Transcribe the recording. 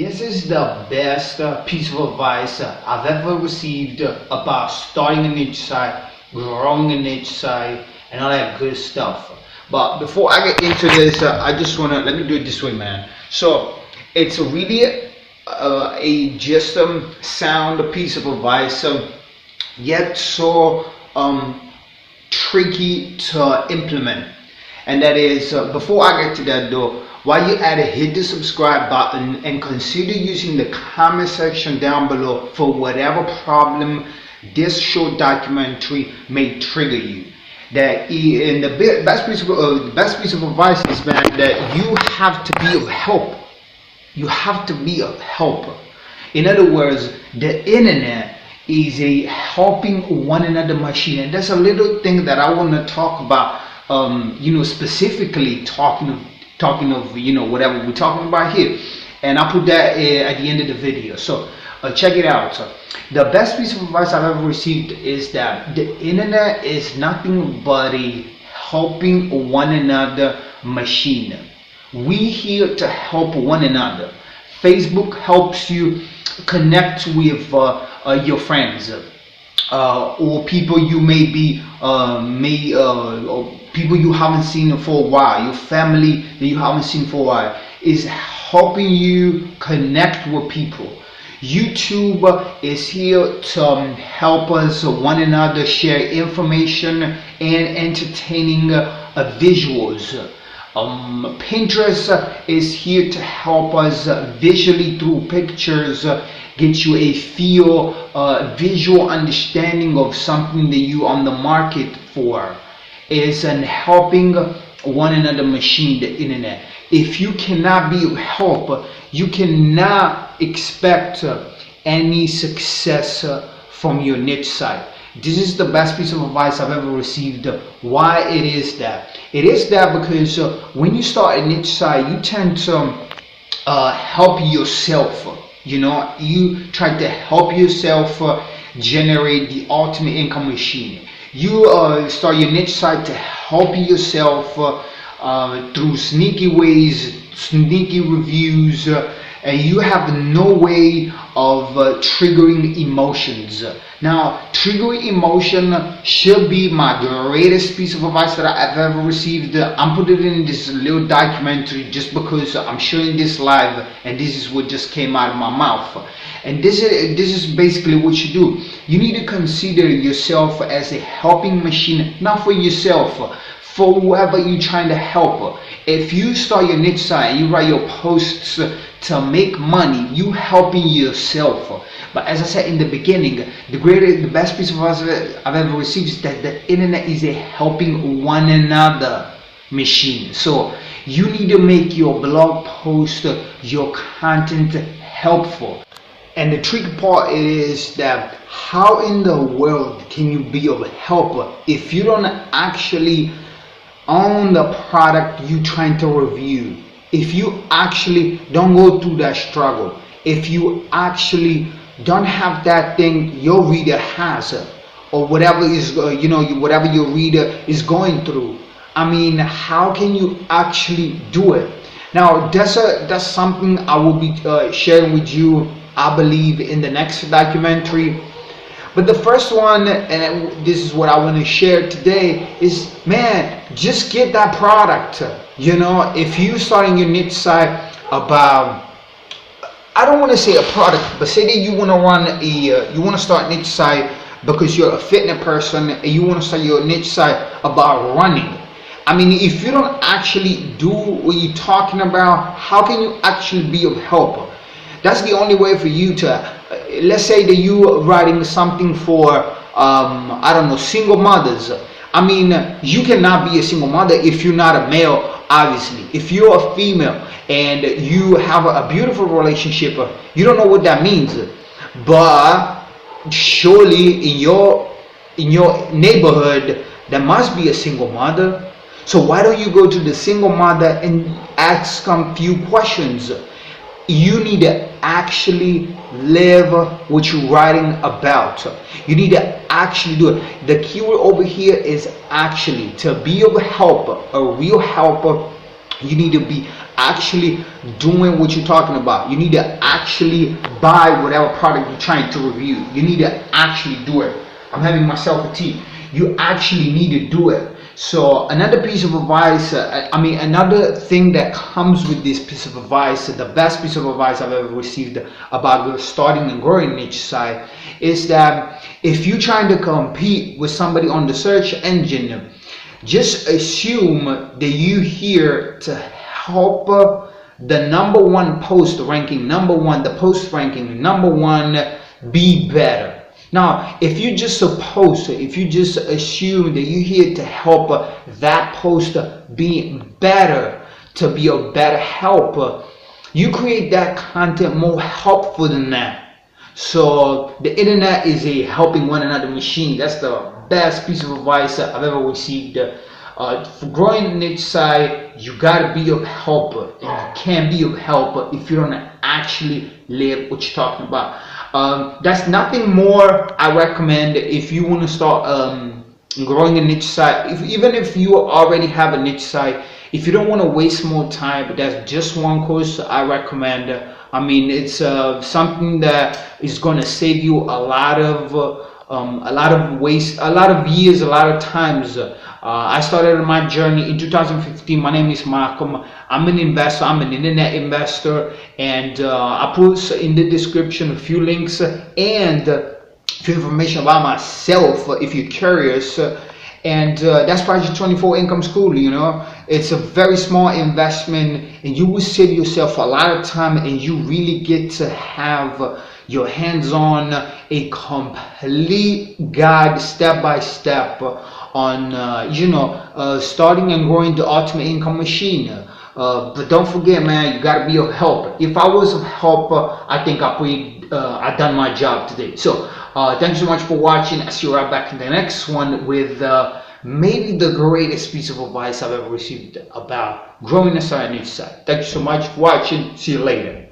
This is the best piece of advice I've ever received about starting a niche site, growing a niche site, and all that good stuff. But before I get into this, I just want to, let me do it this way, man. So it's really a just sound piece of advice, yet so tricky to implement. And that is, before I get to that though, while you're at it, hit the subscribe button and consider using the comment section down below for whatever problem this short documentary may trigger you. And the best piece of advice is, man, that you have to be of help. You have to be of help. In other words, the internet is a helping one another machine, and that's a little thing that I want to talk about. Specifically talking of whatever we're talking about here, and I'll put that at the end of the video. So check it out. So, the best piece of advice I've ever received is that the internet is nothing but a helping one another machine. We here to help one another. Facebook helps you connect with your friends, or people you may be or people you haven't seen for a while, your family that you haven't seen for a while, is helping you connect with people. YouTube is here to help us one another share information and entertaining visuals. Pinterest is here to help us visually through pictures, get you a visual understanding of something that you on the market for. Is an helping one another machine, the internet. If you cannot be of help, you cannot expect any success from your niche site. This is the best piece of advice I've ever received. Why it is that? It is that because when you start a niche site, you tend to help yourself. You try to help yourself generate the ultimate income machine. You start your niche site to help yourself through sneaky ways, sneaky reviews, and you have no way of triggering emotions. Now, triggering emotion should be my greatest piece of advice that I've ever received. I'm putting it in this little documentary just because I'm showing this live, and this is what just came out of my mouth. And this is basically what you do. You need to consider yourself as a helping machine, not for yourself, for whoever you're trying to help. If you start your niche site and you write your posts to make money, you helping yourself. But as I said in the beginning, the best piece of advice I've ever received is that the internet is a helping one another machine. So you need to make your blog post, your content helpful. And the tricky part is that how in the world can you be of help if you don't actually own the product you're trying to review? If you actually don't go through that struggle, if you actually don't have that thing your reader has, or whatever is whatever your reader is going through, I mean, how can you actually do it? Now that's something I will be sharing with you, I believe, in the next documentary. But the first one, and this is what I want to share today, is, man, just get that product. If you starting your niche site about, I don't want to say a product, but say that you want to start a niche site because you're a fitness person and you want to start your niche site about running. I mean, if you don't actually do what you're talking about, how can you actually be of help? That's the only way for you to, let's say that you're writing something for, I don't know, single mothers. I mean, you cannot be a single mother if you're not a male, obviously. If you're a female and you have a beautiful relationship, you don't know what that means. But surely in your neighborhood, there must be a single mother. So why don't you go to the single mother and ask a few questions? You need to actually live what you're writing about. You need to actually do it. The keyword over here is actually. To be of help, a real helper, you need to be actually doing what you're talking about. You need to actually buy whatever product you're trying to review. You need to actually do it. I'm having myself a tea. You actually need to do it. So another piece of advice, another thing that comes with this piece of advice, the best piece of advice I've ever received about starting and growing niche site, is that if you're trying to compete with somebody on the search engine, just assume that you're here to help the number one post ranking, the post ranking, number one, be better. Now, if you just assume that you're here to help that post be better, to be a better helper, you create that content more helpful than that. So the internet is a helping one another machine. That's the best piece of advice I've ever received. For growing a niche site, you gotta be a helper, and you can't be a helper if you don't actually live what you're talking about. That's nothing more I recommend if you want to start growing a niche site. Even if you already have a niche site, if you don't want to waste more time, that's just one course I recommend. It's something that is going to save you a lot of waste, a lot of years, a lot of times. I started my journey in 2015. My name is Malcolm. I'm an investor. I'm an internet investor, and I put in the description a few links and a few information about myself if you're curious. And that's Project 24 Income School. It's a very small investment, and you will save yourself a lot of time, and you really get to have your hands on a complete guide, step by step, on starting and growing the ultimate income machine. But don't forget, man, you gotta be a helper. If I was a helper, I think I done my job today. So thanks so much for watching. I see you right back in the next one with maybe the greatest piece of advice I've ever received about growing a site on each side. Thank you so much for watching. See you later.